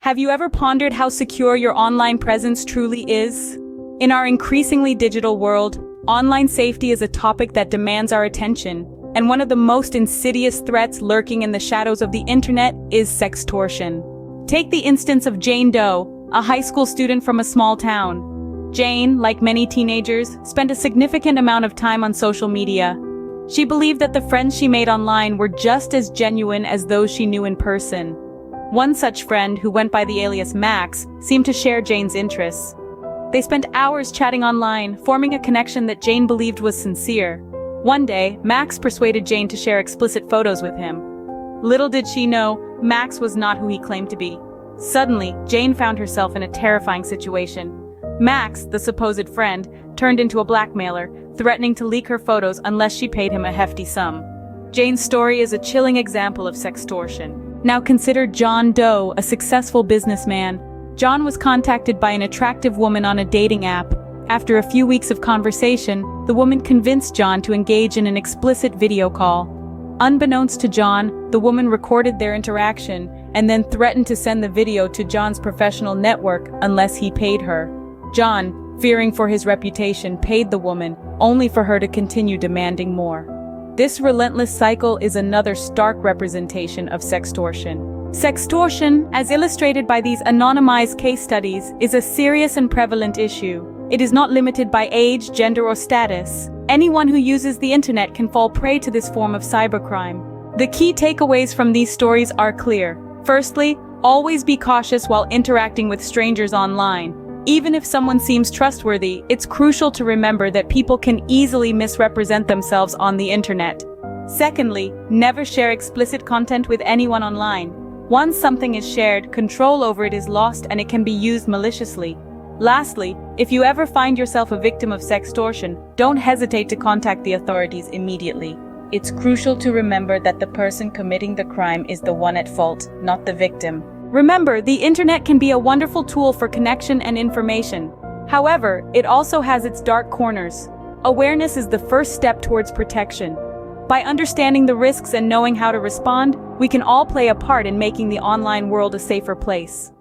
Have you ever pondered how secure your online presence truly is? In our increasingly digital world, online safety is a topic that demands our attention, and one of the most insidious threats lurking in the shadows of the internet is sextortion. Take the instance of Jane Doe, a high school student from a small town. Jane, like many teenagers, spent a significant amount of time on social media. She believed that the friends she made online were just as genuine as those she knew in person. One such friend, who went by the alias Max, seemed to share Jane's interests. They spent hours chatting online, forming a connection that Jane believed was sincere. One day, Max persuaded Jane to share explicit photos with him. Little did she know, Max was not who he claimed to be. Suddenly, Jane found herself in a terrifying situation. Max, the supposed friend, turned into a blackmailer, threatening to leak her photos unless she paid him a hefty sum. Jane's story is a chilling example of sextortion. Now consider John Doe, a successful businessman. John was contacted by an attractive woman on a dating app. After a few weeks of conversation, the woman convinced John to engage in an explicit video call. Unbeknownst to John, the woman recorded their interaction and then threatened to send the video to John's professional network unless he paid her. John, fearing for his reputation, paid the woman, only for her to continue demanding more. This relentless cycle is another stark representation of sextortion. Sextortion, as illustrated by these anonymized case studies, is a serious and prevalent issue. It is not limited by age, gender, or status. Anyone who uses the internet can fall prey to this form of cybercrime. The key takeaways from these stories are clear. Firstly, always be cautious while interacting with strangers online. Even if someone seems trustworthy, it's crucial to remember that people can easily misrepresent themselves on the internet. Secondly, never share explicit content with anyone online. Once something is shared, control over it is lost and it can be used maliciously. Lastly, if you ever find yourself a victim of sextortion, don't hesitate to contact the authorities immediately. It's crucial to remember that the person committing the crime is the one at fault, not the victim. Remember, the internet can be a wonderful tool for connection and information. However, it also has its dark corners. Awareness is the first step towards protection. By understanding the risks and knowing how to respond, we can all play a part in making the online world a safer place.